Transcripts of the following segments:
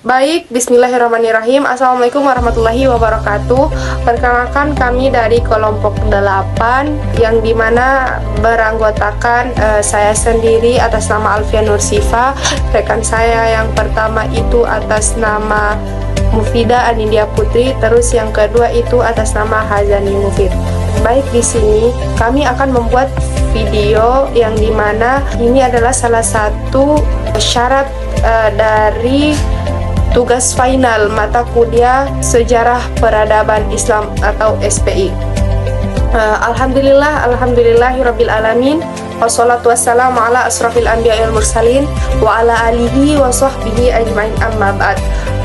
Baik, bismillahirrahmanirrahim. Assalamualaikum warahmatullahi wabarakatuh. Perkenalkan, kami dari kelompok 8 yang dimana beranggotakan saya sendiri atas nama Alfian Nursifa. Rekan saya yang pertama itu atas nama Mufida Anindya Putri, terus yang kedua itu atas nama Hazani Mufid. Baik, di sini kami akan membuat video yang dimana ini adalah salah satu syarat dari tugas final mata kuliah Sejarah Peradaban Islam atau SPI. Alhamdulillahirabbil alamin. Wassalatu wassalamu ala asrafil anbiya wal mursalin wa ala alihi wa sahbihi ajmain, amma ba'd.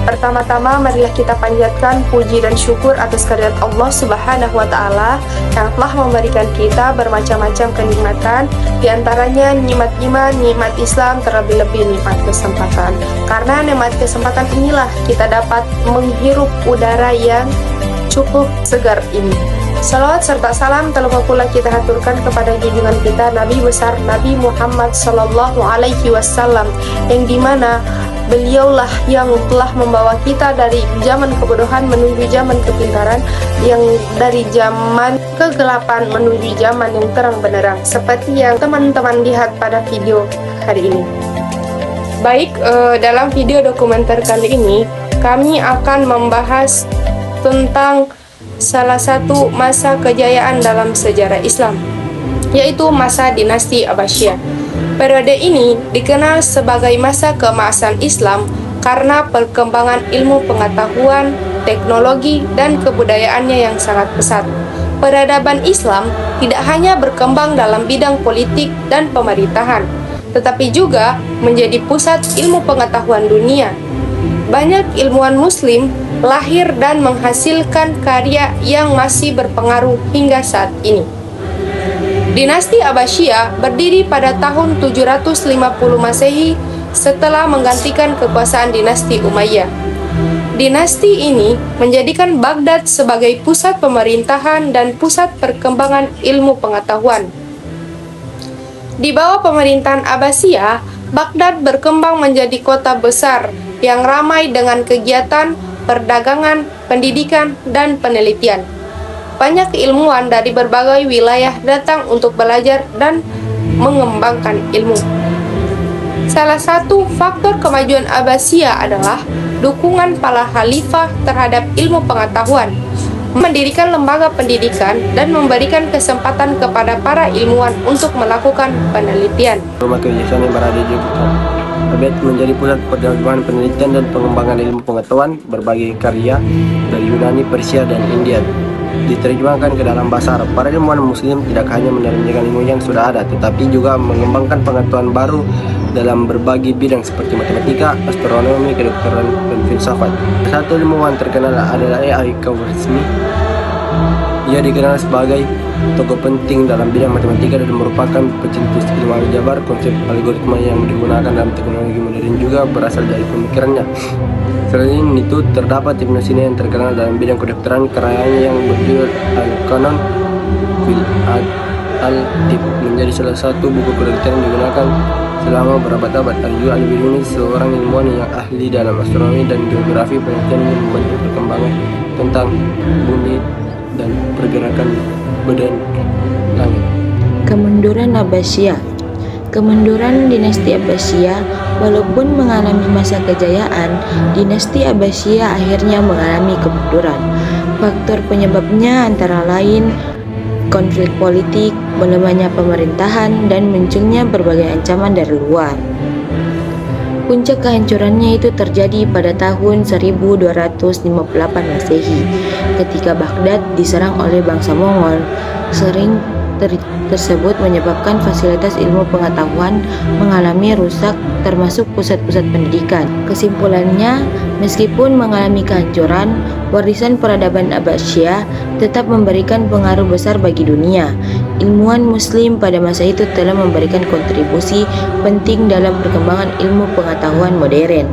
Pertama-tama marilah kita panjatkan puji dan syukur atas kehadirat Allah Subhanahu wa taala yang telah memberikan kita bermacam-macam kenikmatan, di antaranya nikmat iman, nikmat Islam, terlebih-lebih nikmat kesempatan. Karena nikmat kesempatan inilah kita dapat menghirup udara yang cukup segar ini. Salawat serta salam terlupa pula kita haturkan kepada junjungan kita Nabi besar Nabi Muhammad Sallallahu Alaihi Wasallam, yang dimana beliaulah yang telah membawa kita dari zaman kebodohan menuju zaman kepintaran, yang dari zaman kegelapan menuju zaman yang terang benderang, seperti yang teman-teman lihat pada video hari ini. Baik, dalam video dokumenter kali ini kami akan membahas tentang salah satu masa kejayaan dalam sejarah Islam, yaitu masa dinasti Abbasiyah. Periode ini dikenal sebagai masa keemasan Islam karena perkembangan ilmu pengetahuan, teknologi, dan kebudayaannya yang sangat pesat. Peradaban Islam tidak hanya berkembang dalam bidang politik dan pemerintahan, tetapi juga menjadi pusat ilmu pengetahuan dunia. Banyak ilmuwan muslim lahir dan menghasilkan karya yang masih berpengaruh hingga saat ini. Dinasti Abbasiyah berdiri pada tahun 750 Masehi setelah menggantikan kekuasaan dinasti Umayyah. Dinasti ini menjadikan Baghdad sebagai pusat pemerintahan dan pusat perkembangan ilmu pengetahuan. Di bawah pemerintahan Abbasiyah, Baghdad berkembang menjadi kota besar yang ramai dengan kegiatan perdagangan, pendidikan, dan penelitian. Banyak ilmuwan dari berbagai wilayah datang untuk belajar dan mengembangkan ilmu. Salah satu faktor kemajuan Abbasiyah adalah dukungan para khalifah terhadap ilmu pengetahuan, mendirikan lembaga pendidikan, dan memberikan kesempatan kepada para ilmuwan untuk melakukan penelitian. Rumah kebijaksanaan yang berada di Baghdad menjadi pusat perkembangan penelitian dan pengembangan ilmu pengetahuan. Berbagai karya dari Yunani, Persia, dan India diterjemahkan ke dalam bahasa Arab. Para ilmuwan muslim tidak hanya menelitikan ilmu yang sudah ada, tetapi juga mengembangkan pengetahuan baru dalam berbagai bidang seperti matematika, astronomi, kedokteran, dan filsafat. Satu ilmuwan terkenal adalah A.I. Khwarizmi. Ia dikenal sebagai tokoh penting dalam bidang matematika dan merupakan pencetus ilmu aljabar. Konsep algoritma yang digunakan dalam teknologi modern juga berasal dari pemikirannya. Selain itu, terdapat Ibnu Sina yang terkenal dalam bidang kedokteran. Karyanya yang berjudul Al-Qanon fil Al-Tib menjadi salah satu buku kedokteran yang digunakan selama berabad-abad. Al-Biruni seorang ilmuwan yang ahli dalam astronomi dan geografi. Penelitian yang membantu perkembangan tentang bumi dan pergerakan badan langit. Kemunduran Abbasiyah. Kemunduran dinasti Abbasiyah, walaupun mengalami masa kejayaan, dinasti Abbasiyah akhirnya mengalami kemunduran. Faktor penyebabnya antara lain konflik politik, melemahnya pemerintahan, dan munculnya berbagai ancaman dari luar. Puncak kehancurannya itu terjadi pada tahun 1258 Masehi ketika Baghdad diserang oleh bangsa Mongol. Tersebut menyebabkan fasilitas ilmu pengetahuan mengalami rusak, termasuk pusat-pusat pendidikan. Kesimpulannya, meskipun mengalami kehancuran, warisan peradaban Abbasiyah tetap memberikan pengaruh besar bagi dunia. Ilmuwan muslim pada masa itu telah memberikan kontribusi penting dalam perkembangan ilmu pengetahuan modern.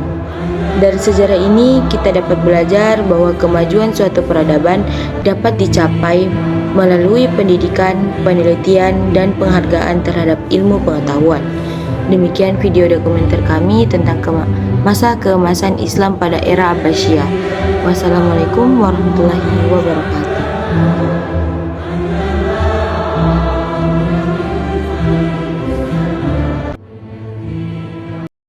Dari sejarah ini kita dapat belajar bahwa kemajuan suatu peradaban dapat dicapai melalui pendidikan, penelitian, dan penghargaan terhadap ilmu pengetahuan. Demikian video dokumenter kami tentang masa keemasan Islam pada era Abbasiyah. Wassalamualaikum warahmatullahi wabarakatuh.